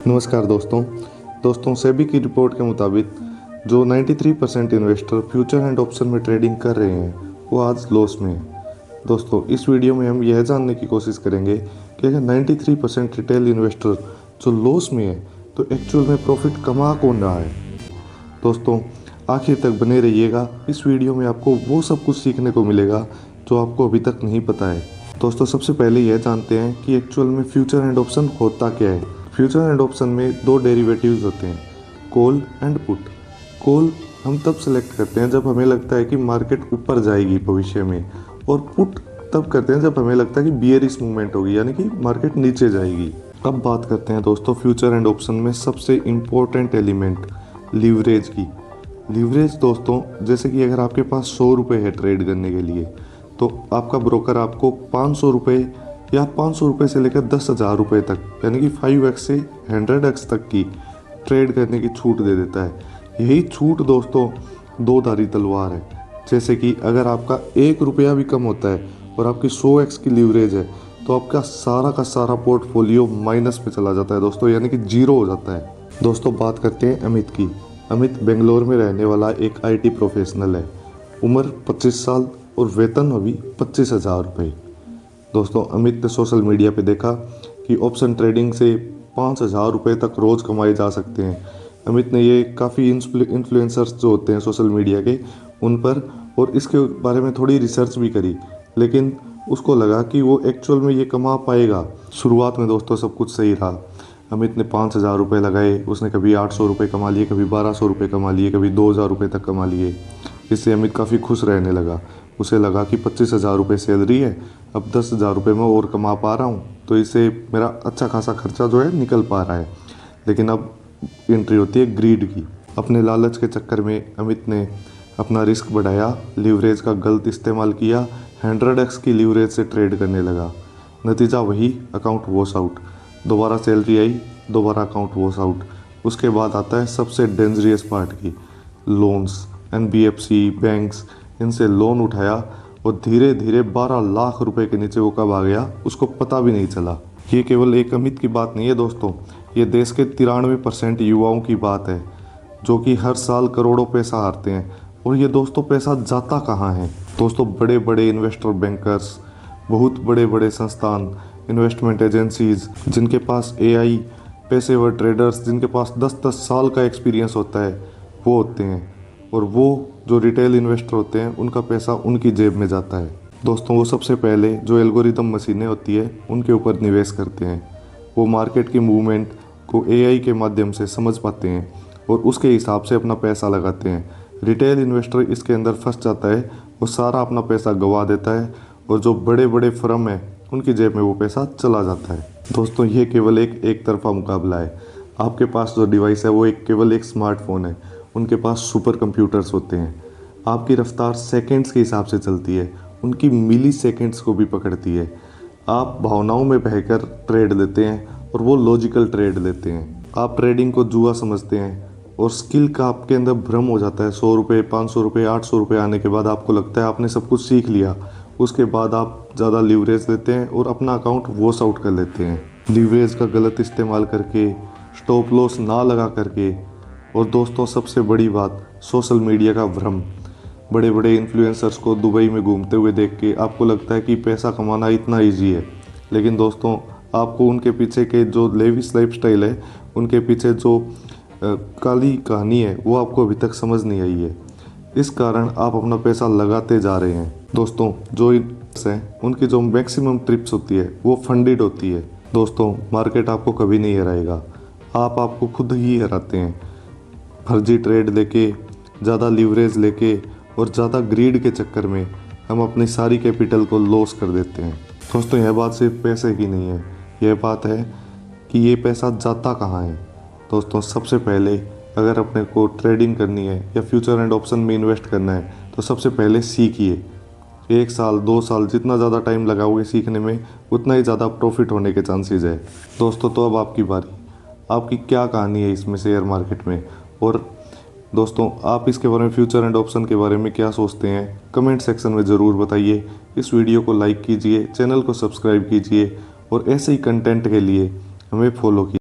नमस्कार दोस्तों सेबी की रिपोर्ट के मुताबिक जो 93% इन्वेस्टर फ्यूचर एंड ऑप्शन में ट्रेडिंग कर रहे हैं वो आज लॉस में है। दोस्तों इस वीडियो में हम यह जानने की कोशिश करेंगे कि अगर 93% रिटेल इन्वेस्टर जो लॉस में है तो एक्चुअल में प्रॉफिट कमा कौन रहा है। दोस्तों आखिर तक बने रहिएगा, इस वीडियो में आपको वो सब कुछ सीखने को मिलेगा जो आपको अभी तक नहीं पता है। दोस्तों सबसे पहले यह जानते हैं कि एक्चुअल में फ्यूचर एंड ऑप्शन होता क्या है। फ्यूचर एंड ऑप्शन में दो डेरिवेटिव्स होते हैं, कॉल एंड पुट। कॉल हम तब सेलेक्ट करते हैं जब हमें लगता है कि मार्केट ऊपर जाएगी भविष्य में, और पुट तब करते हैं जब हमें लगता है कि बियरिश मूवमेंट होगी, यानी कि मार्केट नीचे जाएगी। अब बात करते हैं दोस्तों फ्यूचर एंड ऑप्शन में सबसे इम्पोर्टेंट एलिमेंट लीवरेज की। लीवरेज दोस्तों जैसे कि अगर आपके पास 100 रुपये है ट्रेड करने के लिए, तो आपका ब्रोकर आपको 500 रुपये या 500 रुपये से लेकर 10,000 रुपये तक, यानी कि 5x से 100x तक की ट्रेड करने की छूट दे देता है। यही छूट दोस्तों दो धारी तलवार है। जैसे कि अगर आपका 1 रुपया भी कम होता है और आपकी 100x की लीवरेज है तो आपका सारा का सारा पोर्टफोलियो माइनस पे चला जाता है दोस्तों, यानी कि जीरो हो जाता है। दोस्तों बात करते हैं अमित की। अमित बेंगलोर में रहने वाला एक IT प्रोफेशनल है। उम्र 25 साल और वेतन अभी 25,000 रुपये। दोस्तों अमित ने सोशल मीडिया पे देखा कि ऑप्शन ट्रेडिंग से 5,000 रुपये तक रोज़ कमाए जा सकते हैं। अमित ने ये काफ़ी इन्फ्लुएंसर्स जो होते हैं सोशल मीडिया के उन पर और इसके बारे में थोड़ी रिसर्च भी करी, लेकिन उसको लगा कि वो एक्चुअल में ये कमा पाएगा। शुरुआत में दोस्तों सब कुछ सही रहा। अमित ने 5,000 रुपये लगाए, उसने कभी 800 रुपये कमा लिए, कभी 1,200 रुपये कमा लिए, कभी 2,000 रुपये तक कमा लिए। इससे अमित काफ़ी खुश रहने लगा। उसे लगा कि 25,000 रुपये सैलरी है, अब 10,000 रुपये मैं और कमा पा रहा हूँ, तो इससे मेरा अच्छा खासा खर्चा जो है निकल पा रहा है। लेकिन अब एंट्री होती है ग्रीड की। अपने लालच के चक्कर में अमित ने अपना रिस्क बढ़ाया, लीवरेज का गलत इस्तेमाल किया, 100x की लीवरेज से ट्रेड करने लगा। नतीजा वही, अकाउंट वॉश आउट। दोबारा सैलरी आई, दोबारा अकाउंट वॉश आउट। उसके बाद आता है सबसे डेंजरियस पार्ट की, लोन्स। NBFC बैंक्स इनसे लोन उठाया और धीरे धीरे 12 लाख रुपए के नीचे वो कब आ गया उसको पता भी नहीं चला। ये केवल एक अमित की बात नहीं है दोस्तों, ये देश के 93% युवाओं की बात है जो कि हर साल करोड़ों पैसा हारते हैं। और ये दोस्तों पैसा जाता कहाँ है? दोस्तों बड़े बड़े इन्वेस्टर बैंकर्स, बहुत बड़े बड़े संस्थान, इन्वेस्टमेंट एजेंसीज जिनके पास AI, पेशेवर ट्रेडर्स जिनके पास 10-10 साल का एक्सपीरियंस होता है वो होते हैं। और वो जो रिटेल इन्वेस्टर होते हैं उनका पैसा उनकी जेब में जाता है। दोस्तों वो सबसे पहले जो एल्गोरिदम मशीनें होती है उनके ऊपर निवेश करते हैं। वो मार्केट की मूवमेंट को AI के माध्यम से समझ पाते हैं और उसके हिसाब से अपना पैसा लगाते हैं। रिटेल इन्वेस्टर इसके अंदर फंस जाता है, वो सारा अपना पैसा गंवा देता है और जो बड़े बड़े फर्म हैं उनकी जेब में वो पैसा चला जाता है। दोस्तों ये केवल एक तरफा मुकाबला है। आपके पास जो डिवाइस है वो केवल एक स्मार्टफोन है, उनके पास सुपर कंप्यूटर्स होते हैं। आपकी रफ्तार सेकंड्स के हिसाब से चलती है, उनकी मिली सेकंड्स को भी पकड़ती है। आप भावनाओं में बहकर ट्रेड लेते हैं और वो लॉजिकल ट्रेड लेते हैं। आप ट्रेडिंग को जुआ समझते हैं और स्किल का आपके अंदर भ्रम हो जाता है। 100 रुपये, 500 रुपये, 800 रुपये आने के बाद आपको लगता है आपने सब कुछ सीख लिया। उसके बाद आप ज़्यादा लीवरेज लेते हैं और अपना अकाउंट वॉश आउट कर लेते हैं, लीवरेज का गलत इस्तेमाल करके, स्टॉप लॉस ना लगा करके। और दोस्तों सबसे बड़ी बात, सोशल मीडिया का भ्रम। बड़े बड़े इन्फ्लुएंसर्स को दुबई में घूमते हुए देख के आपको लगता है कि पैसा कमाना इतना इजी है, लेकिन दोस्तों आपको उनके पीछे के जो लेविश लाइफस्टाइल है, उनके पीछे जो काली कहानी है वो आपको अभी तक समझ नहीं आई है। इस कारण आप अपना पैसा लगाते जा रहे हैं। दोस्तों जो हैं उनकी जो मैक्सिमम ट्रिप्स होती है वो फंडेड होती है। दोस्तों मार्केट आपको कभी नहीं हराएगा, आपको खुद ही हराते हैं। फर्जी ट्रेड लेके, ज़्यादा लीवरेज लेके और ज़्यादा ग्रीड के चक्कर में हम अपनी सारी कैपिटल को लॉस कर देते हैं। दोस्तों यह बात सिर्फ पैसे की नहीं है, यह बात है कि ये पैसा जाता कहाँ है। दोस्तों सबसे पहले अगर अपने को ट्रेडिंग करनी है या फ्यूचर एंड ऑप्शन में इन्वेस्ट करना है तो सबसे पहले सीखिए। 1 साल 2 साल जितना ज़्यादा टाइम लगाओगे सीखने में उतना ही ज़्यादा प्रॉफिट होने के चांसेस है। दोस्तों तो अब आपकी बारी, आपकी क्या कहानी है इसमें शेयर मार्केट में, और दोस्तों आप इसके बारे में फ्यूचर एंड ऑप्शन के बारे में क्या सोचते हैं कमेंट सेक्शन में ज़रूर बताइए। इस वीडियो को लाइक कीजिए, चैनल को सब्सक्राइब कीजिए और ऐसे ही कंटेंट के लिए हमें फॉलो कीजिए।